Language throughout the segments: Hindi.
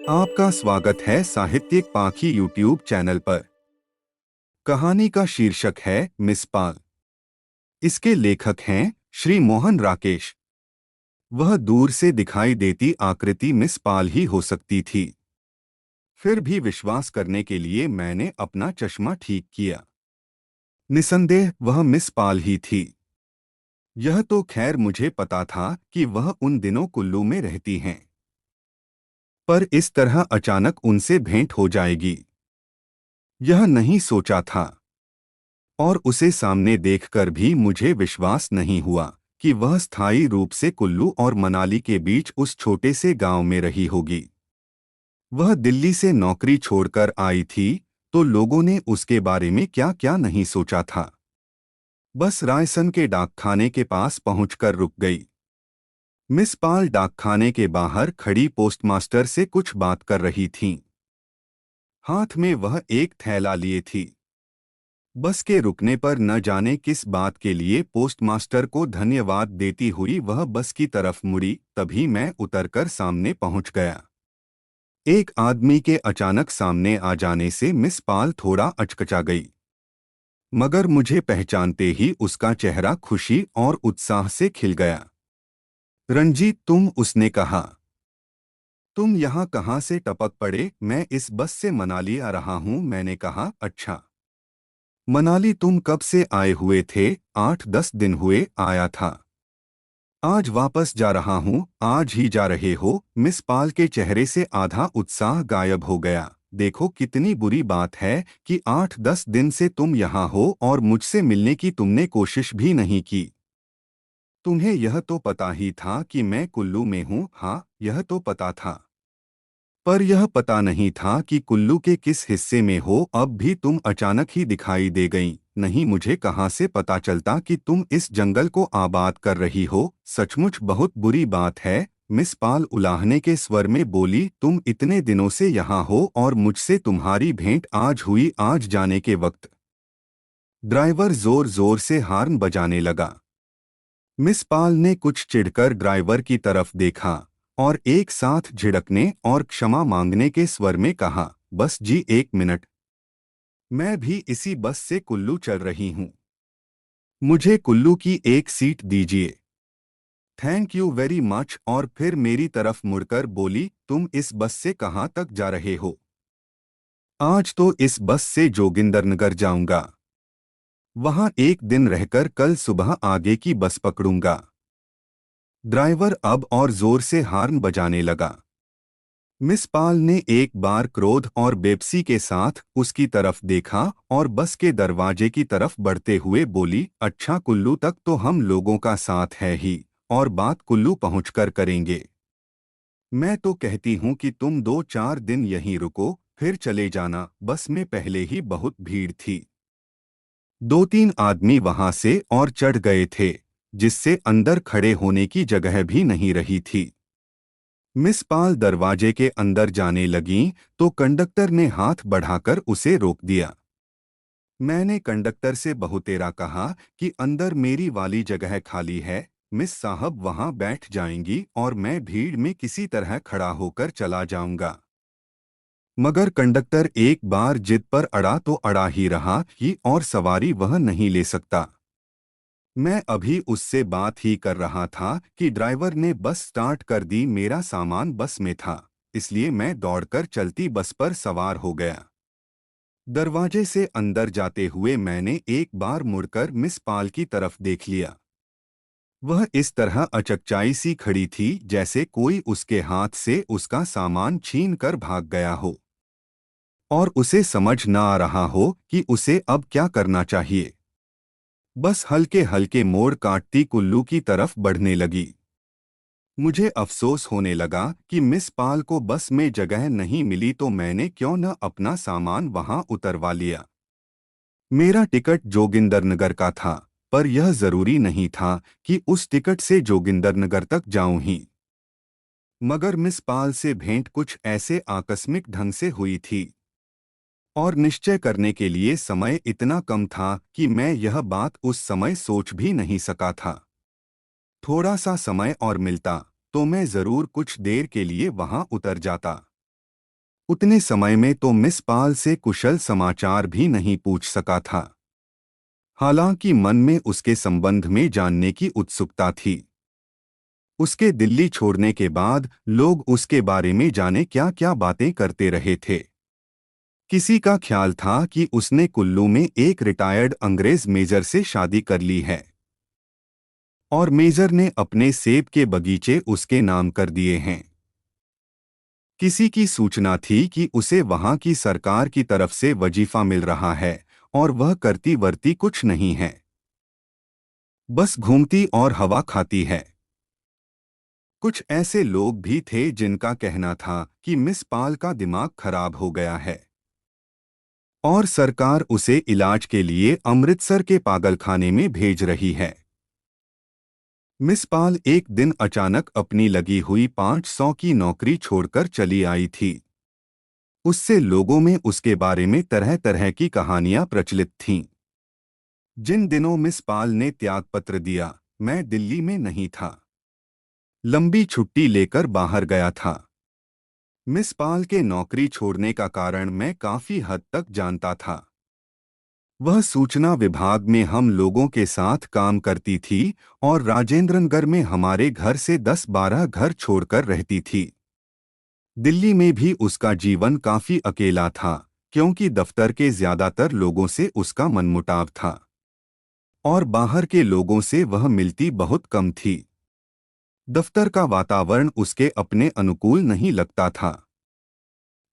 आपका स्वागत है साहित्यिक पाखी यूट्यूब चैनल पर। कहानी का शीर्षक है मिस पाल। इसके लेखक हैं श्री मोहन राकेश। वह दूर से दिखाई देती आकृति मिस पाल ही हो सकती थी। फिर भी विश्वास करने के लिए मैंने अपना चश्मा ठीक किया। निसंदेह वह मिस पाल ही थी। यह तो खैर मुझे पता था कि वह उन दिनों कुल्लू में रहती हैं, पर इस तरह अचानक उनसे भेंट हो जाएगी, यह नहीं सोचा था। और उसे सामने देखकर भी मुझे विश्वास नहीं हुआ कि वह स्थायी रूप से कुल्लू और मनाली के बीच उस छोटे से गांव में रही होगी। वह दिल्ली से नौकरी छोड़कर आई थी, तो लोगों ने उसके बारे में क्या क्या नहीं सोचा था। बस रायसन के डाकखाने के पास पहुंचकर रुक गई। मिस पाल डाकखाने के बाहर खड़ी पोस्टमास्टर से कुछ बात कर रही थीं। हाथ में वह एक थैला लिए थी। बस के रुकने पर न जाने किस बात के लिए पोस्टमास्टर को धन्यवाद देती हुई वह बस की तरफ मुड़ी, तभी मैं उतरकर सामने पहुंच गया। एक आदमी के अचानक सामने आ जाने से मिस पाल थोड़ा अचकचा गई, मगर मुझे पहचानते ही उसका चेहरा खुशी और उत्साह से खिल गया। रंजीत तुम, उसने कहा। तुम यहाँ कहाँ से टपक पड़े? मैं इस बस से मनाली आ रहा हूँ, मैंने कहा। अच्छा, मनाली तुम कब से आए हुए थे? 8-10 दिन हुए आया था। आज वापस जा रहा हूँ। आज ही जा रहे हो? मिस पाल के चेहरे से आधा उत्साह गायब हो गया। देखो कितनी बुरी बात है कि 8-10 दिन से तुम यहाँ हो और मुझसे मिलने की तुमने कोशिश भी नहीं की। तुम्हें यह तो पता ही था कि मैं कुल्लू में हूँ। हाँ, यह तो पता था, पर यह पता नहीं था कि कुल्लू के किस हिस्से में हो। अब भी तुम अचानक ही दिखाई दे गईं। नहीं, मुझे कहाँ से पता चलता कि तुम इस जंगल को आबाद कर रही हो? सचमुच बहुत बुरी बात है, मिस पाल उलाहने के स्वर में बोली। तुम इतने दिनों से यहाँ हो और मुझसे तुम्हारी भेंट आज हुई, आज जाने के वक्त। ड्राइवर जोर जोर से हॉर्न बजाने लगा। मिस पाल ने कुछ चिढ़कर ड्राइवर की तरफ देखा और एक साथ झिड़कने और क्षमा मांगने के स्वर में कहा, बस जी 1 मिनट, मैं भी इसी बस से कुल्लू चल रही हूँ। मुझे कुल्लू की एक सीट दीजिए। Thank you very much. और फिर मेरी तरफ मुड़कर बोली, तुम इस बस से कहाँ तक जा रहे हो? आज तो इस बस से जोगिंदरनगर जाऊंगा। वहां एक दिन रहकर कल सुबह आगे की बस पकड़ूंगा। ड्राइवर अब और जोर से हॉर्न बजाने लगा। मिस पाल ने एक बार क्रोध और बेपसी के साथ उसकी तरफ देखा और बस के दरवाजे की तरफ बढ़ते हुए बोली, अच्छा, कुल्लू तक तो हम लोगों का साथ है ही, और बात कुल्लू पहुंचकर करेंगे। मैं तो कहती हूं कि तुम 2-4 दिन यहीं रुको, फिर चले जाना। बस में पहले ही बहुत भीड़ थी। 2-3 आदमी वहां से और चढ़ गए थे, जिससे अंदर खड़े होने की जगह भी नहीं रही थी। मिस पाल दरवाजे के अंदर जाने लगीं तो कंडक्टर ने हाथ बढ़ाकर उसे रोक दिया। मैंने कंडक्टर से बहुतेरा कहा कि अंदर मेरी वाली जगह खाली है, मिस साहब वहां बैठ जाएंगी और मैं भीड़ में किसी तरह खड़ा होकर चला जाऊंगा। मगर कंडक्टर एक बार जिद पर अड़ा तो अड़ा ही रहा कि और सवारी वह नहीं ले सकता। मैं अभी उससे बात ही कर रहा था कि ड्राइवर ने बस स्टार्ट कर दी। मेरा सामान बस में था, इसलिए मैं दौड़कर चलती बस पर सवार हो गया। दरवाजे से अंदर जाते हुए मैंने एक बार मुड़कर मिस पाल की तरफ देख लिया। वह इस तरह अचकचाई सी खड़ी थी जैसे कोई उसके हाथ से उसका सामान छीन कर भाग गया हो और उसे समझ न आ रहा हो कि उसे अब क्या करना चाहिए। बस हल्के हल्के मोड़ काटती कुल्लू की तरफ बढ़ने लगी। मुझे अफसोस होने लगा कि मिस पाल को बस में जगह नहीं मिली, तो मैंने क्यों न अपना सामान वहां उतरवा लिया। मेरा टिकट जोगिंदरनगर का था, पर यह जरूरी नहीं था कि उस टिकट से जोगिंदरनगर तक जाऊं ही। मगर मिस पाल से भेंट कुछ ऐसे आकस्मिक ढंग से हुई थी और निश्चय करने के लिए समय इतना कम था कि मैं यह बात उस समय सोच भी नहीं सका था। थोड़ा सा समय और मिलता तो मैं जरूर कुछ देर के लिए वहां उतर जाता। उतने समय में तो मिस पाल से कुशल समाचार भी नहीं पूछ सका था। हालांकि मन में उसके संबंध में जानने की उत्सुकता थी। उसके दिल्ली छोड़ने के बाद लोग उसके बारे में जाने क्या क्या बातें करते रहे थे। किसी का ख्याल था कि उसने कुल्लू में एक रिटायर्ड अंग्रेज मेजर से शादी कर ली है और मेजर ने अपने सेब के बगीचे उसके नाम कर दिए हैं। किसी की सूचना थी कि उसे वहां की सरकार की तरफ से वजीफा मिल रहा है और वह करती वर्ती कुछ नहीं है, बस घूमती और हवा खाती है। कुछ ऐसे लोग भी थे जिनका कहना था कि मिस पाल का दिमाग खराब हो गया है और सरकार उसे इलाज के लिए अमृतसर के पागलखाने में भेज रही है। मिस पाल एक दिन अचानक अपनी लगी हुई 500 की नौकरी छोड़कर चली आई थी। उससे लोगों में उसके बारे में तरह तरह की कहानियां प्रचलित थीं। जिन दिनों मिस पाल ने त्यागपत्र दिया, मैं दिल्ली में नहीं था, लंबी छुट्टी लेकर बाहर गया था। मिस पाल के नौकरी छोड़ने का कारण मैं काफी हद तक जानता था। वह सूचना विभाग में हम लोगों के साथ काम करती थी और राजेंद्रनगर में हमारे घर से 10-12 घर छोड़कर रहती थी। दिल्ली में भी उसका जीवन काफी अकेला था, क्योंकि दफ्तर के ज्यादातर लोगों से उसका मनमुटाव था और बाहर के लोगों से वह मिलती बहुत कम थी। दफ्तर का वातावरण उसके अपने अनुकूल नहीं लगता था।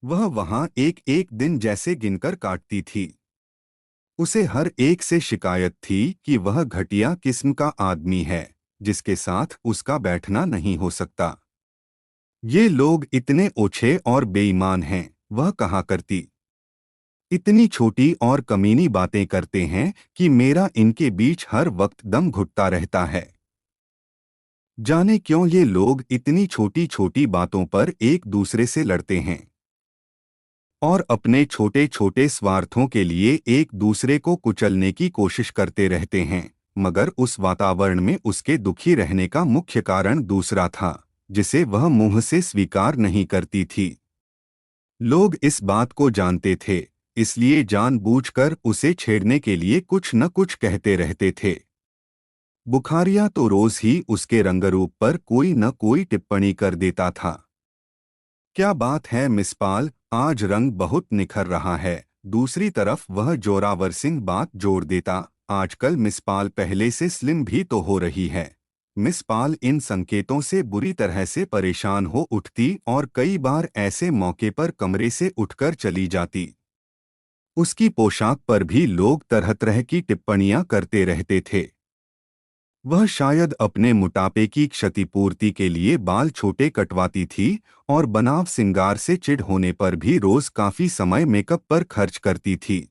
वह वहां एक एक दिन जैसे गिनकर काटती थी। उसे हर एक से शिकायत थी कि वह घटिया किस्म का आदमी है जिसके साथ उसका बैठना नहीं हो सकता। ये लोग इतने ओछे और बेईमान हैं, वह कहा करती। इतनी छोटी और कमीनी बातें करते हैं कि मेरा इनके बीच हर वक्त दम घुटता रहता है। जाने क्यों ये लोग इतनी छोटी छोटी बातों पर एक दूसरे से लड़ते हैं और अपने छोटे छोटे स्वार्थों के लिए एक दूसरे को कुचलने की कोशिश करते रहते हैं। मगर उस वातावरण में उसके दुखी रहने का मुख्य कारण दूसरा था, जिसे वह मुंह से स्वीकार नहीं करती थी। लोग इस बात को जानते थे, इसलिए जानबूझकर उसे छेड़ने के लिए कुछ न कुछ कहते रहते थे। बुखारिया तो रोज ही उसके रंगरूप पर कोई न कोई टिप्पणी कर देता था। क्या बात है मिस पाल, आज रंग बहुत निखर रहा है। दूसरी तरफ वह जोरावर सिंह बात जोड़ देता, आजकल मिस पाल पहले से स्लिम भी तो हो रही है। मिस पाल इन संकेतों से बुरी तरह से परेशान हो उठती और कई बार ऐसे मौके पर कमरे से उठकर चली जाती। उसकी पोशाक पर भी लोग तरह तरह की टिप्पणियां करते रहते थे। वह शायद अपने मोटापे की क्षतिपूर्ति के लिए बाल छोटे कटवाती थी और बनाव सिंगार से चिढ़ होने पर भी रोज काफी समय मेकअप पर खर्च करती थी।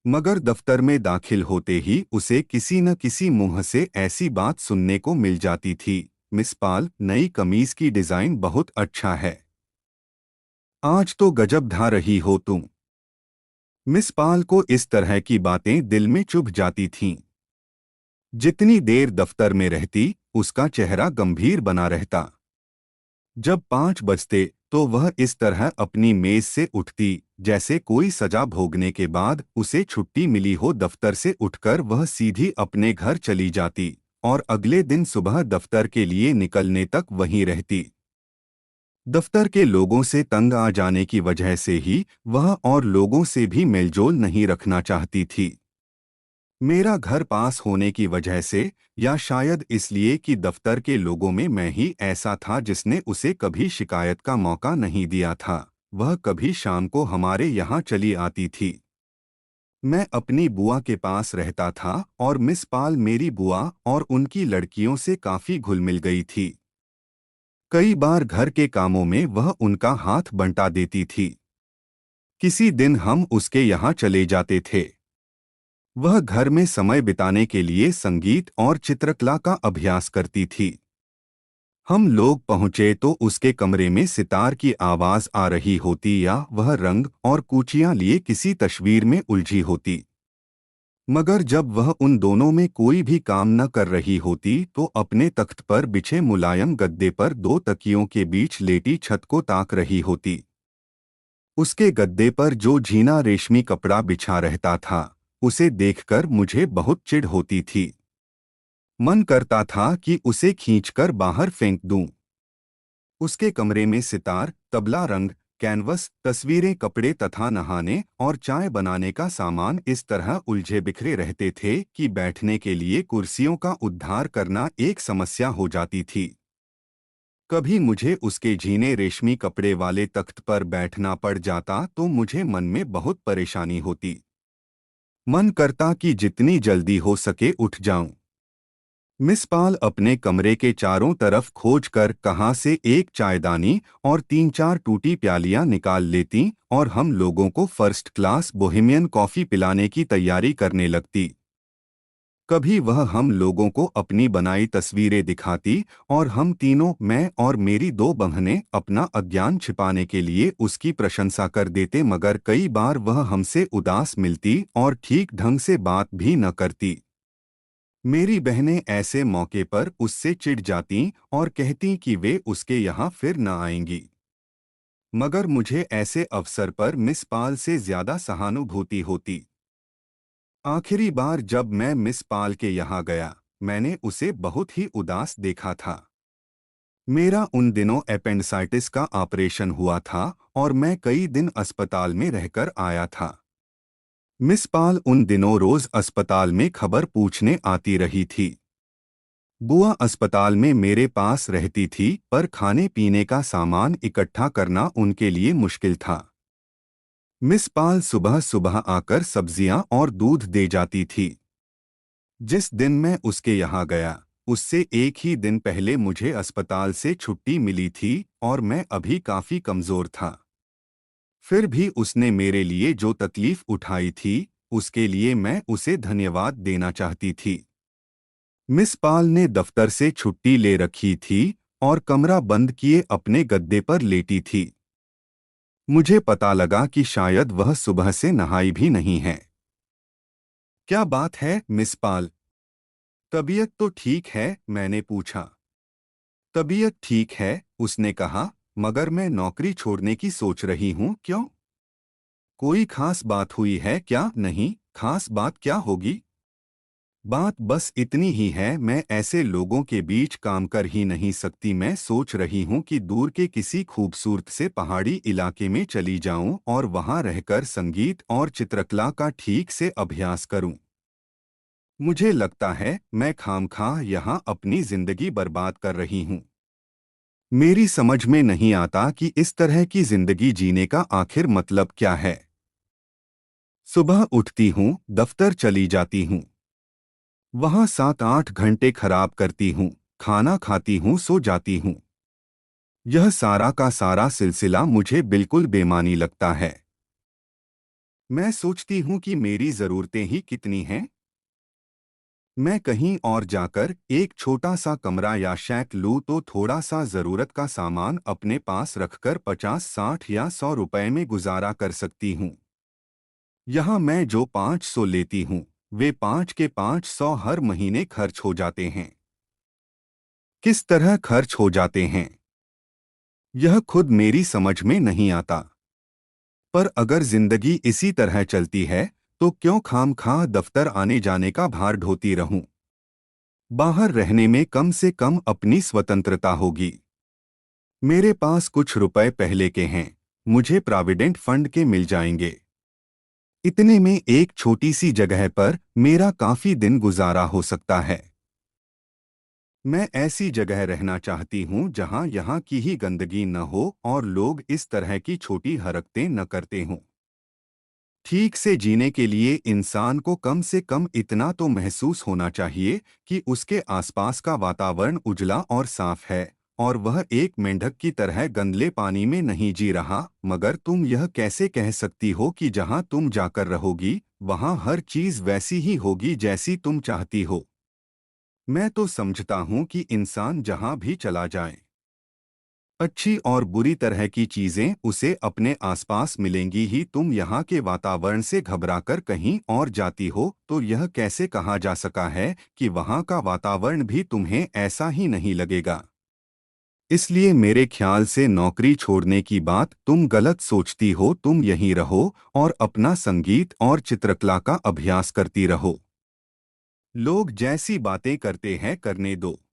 मगर दफ्तर में दाखिल होते ही उसे किसी न किसी मुंह से ऐसी बात सुनने को मिल जाती थी, मिस पाल, नई कमीज की डिजाइन बहुत अच्छा है, आज तो गजब ढा रही हो तुम। मिस पाल को इस तरह की बातें दिल में चुभ जाती थीं। जितनी देर दफ्तर में रहती, उसका चेहरा गंभीर बना रहता। जब 5 बजते तो वह इस तरह अपनी मेज से उठती जैसे कोई सजा भोगने के बाद उसे छुट्टी मिली हो। दफ्तर से उठकर वह सीधी अपने घर चली जाती और अगले दिन सुबह दफ्तर के लिए निकलने तक वहीं रहती। दफ्तर के लोगों से तंग आ जाने की वजह से ही वह और लोगों से भी मेलजोल नहीं रखना चाहती थी। मेरा घर पास होने की वजह से या शायद इसलिए कि दफ्तर के लोगों में मैं ही ऐसा था जिसने उसे कभी शिकायत का मौका नहीं दिया था, वह कभी शाम को हमारे यहाँ चली आती थी। मैं अपनी बुआ के पास रहता था और मिस पाल मेरी बुआ और उनकी लड़कियों से काफी घुल मिल गई थी। कई बार घर के कामों में वह उनका हाथ बंटा देती थी। किसी दिन हम उसके यहाँ चले जाते थे। वह घर में समय बिताने के लिए संगीत और चित्रकला का अभ्यास करती थी। हम लोग पहुंचे तो उसके कमरे में सितार की आवाज आ रही होती या वह रंग और कूचियां लिए किसी तस्वीर में उलझी होती। मगर जब वह उन दोनों में कोई भी काम न कर रही होती तो अपने तख्त पर बिछे मुलायम गद्दे पर 2 तकियों के बीच लेटी छत को ताक रही होती। उसके गद्दे पर जो झीना रेशमी कपड़ा बिछा रहता था, उसे देखकर मुझे बहुत चिढ़ होती थी। मन करता था कि उसे खींचकर बाहर फेंक दूं। उसके कमरे में सितार, तबला, रंग, कैनवस, तस्वीरें, कपड़े तथा नहाने और चाय बनाने का सामान इस तरह उलझे बिखरे रहते थे कि बैठने के लिए कुर्सियों का उद्धार करना एक समस्या हो जाती थी। कभी मुझे उसके झीने रेशमी कपड़े वाले तख्त पर बैठना पड़ जाता तो मुझे मन में बहुत परेशानी होती। मन करता कि जितनी जल्दी हो सके उठ जाऊं। मिस पाल अपने कमरे के चारों तरफ खोज कर कहाँ से एक चायदानी और 3-4 टूटी प्यालियां निकाल लेती और हम लोगों को फर्स्ट क्लास बोहेमियन कॉफी पिलाने की तैयारी करने लगती। कभी वह हम लोगों को अपनी बनाई तस्वीरें दिखाती और हम तीनों, मैं और मेरी 2 बहनें, अपना अज्ञान छिपाने के लिए उसकी प्रशंसा कर देते, मगर कई बार वह हमसे उदास मिलती और ठीक ढंग से बात भी न करती। मेरी बहनें ऐसे मौके पर उससे चिढ़ जातीं और कहतीं कि वे उसके यहाँ फिर न आएंगी। मगर मुझे ऐसे अवसर पर मिस पाल से ज्यादा सहानुभूति होती। आखिरी बार जब मैं मिस पाल के यहाँ गया, मैंने उसे बहुत ही उदास देखा था। मेरा उन दिनों एपेंडिसाइटिस का ऑपरेशन हुआ था और मैं कई दिन अस्पताल में रहकर आया था। मिस पाल उन दिनों रोज अस्पताल में खबर पूछने आती रही थी। बुआ अस्पताल में मेरे पास रहती थी, पर खाने पीने का सामान इकट्ठा करना उनके लिए मुश्किल था। मिस पाल सुबह सुबह आकर सब्जियां और दूध दे जाती थी। जिस दिन मैं उसके यहाँ गया, उससे एक ही दिन पहले मुझे अस्पताल से छुट्टी मिली थी और मैं अभी काफी कमजोर था। फिर भी उसने मेरे लिए जो तकलीफ उठाई थी, उसके लिए मैं उसे धन्यवाद देना चाहती थी। मिस पाल ने दफ्तर से छुट्टी ले रखी थी और कमरा बंद किए अपने गद्दे पर लेटी थी। मुझे पता लगा कि शायद वह सुबह से नहाई भी नहीं है। क्या बात है, मिस पाल? तबीयत तो ठीक है, मैंने पूछा। तबीयत ठीक है, उसने कहा, मगर मैं नौकरी छोड़ने की सोच रही हूँ। क्यों? कोई खास बात हुई है क्या? नहीं, खास बात क्या होगी? बात बस इतनी ही है, मैं ऐसे लोगों के बीच काम कर ही नहीं सकती। मैं सोच रही हूँ कि दूर के किसी खूबसूरत से पहाड़ी इलाके में चली जाऊं और वहां रहकर संगीत और चित्रकला का ठीक से अभ्यास करूं। मुझे लगता है मैं खामखा यहाँ अपनी जिंदगी बर्बाद कर रही हूँ। मेरी समझ में नहीं आता कि इस तरह की जिंदगी जीने का आखिर मतलब क्या है। सुबह उठती हूँ, दफ्तर चली जाती हूँ, वहां 7-8 घंटे खराब करती हूँ, खाना खाती हूँ, सो जाती हूँ। यह सारा का सारा सिलसिला मुझे बिल्कुल बेमानी लगता है। मैं सोचती हूँ कि मेरी ज़रूरतें ही कितनी हैं। मैं कहीं और जाकर एक छोटा सा कमरा या शैक लूँ तो थोड़ा सा ज़रूरत का सामान अपने पास रखकर 50-60 या 100 रुपए में गुजारा कर सकती हूँ। यहाँ मैं जो 500 लेती हूँ, वे 5 के 500 हर महीने खर्च हो जाते हैं। किस तरह खर्च हो जाते हैं, यह खुद मेरी समझ में नहीं आता। पर अगर जिंदगी इसी तरह चलती है, तो क्यों खामखा दफ्तर आने जाने का भार ढोती रहूं? बाहर रहने में कम से कम अपनी स्वतंत्रता होगी। मेरे पास कुछ रुपए पहले के हैं, मुझे प्रोविडेंट फंड के मिल जाएंगे। इतने में एक छोटी सी जगह पर मेरा काफी दिन गुजारा हो सकता है। मैं ऐसी जगह रहना चाहती हूँ जहाँ यहाँ की ही गंदगी न हो और लोग इस तरह की छोटी हरकतें न करते हों। ठीक से जीने के लिए इंसान को कम से कम इतना तो महसूस होना चाहिए कि उसके आसपास का वातावरण उजला और साफ है और वह एक मेंढक की तरह गंदले पानी में नहीं जी रहा। मगर तुम यह कैसे कह सकती हो कि जहाँ तुम जाकर रहोगी, वहाँ हर चीज वैसी ही होगी जैसी तुम चाहती हो? मैं तो समझता हूँ कि इंसान जहाँ भी चला जाए, अच्छी और बुरी तरह की चीजें उसे अपने आसपास मिलेंगी ही। तुम यहाँ के वातावरण से घबराकर कहीं और जाती हो तो यह कैसे कहा जा सका है कि वहाँ का वातावरण भी तुम्हें ऐसा ही नहीं लगेगा? इसलिए मेरे ख्याल से नौकरी छोड़ने की बात तुम गलत सोचती हो। तुम यहीं रहो और अपना संगीत और चित्रकला का अभ्यास करती रहो। लोग जैसी बातें करते हैं करने दो।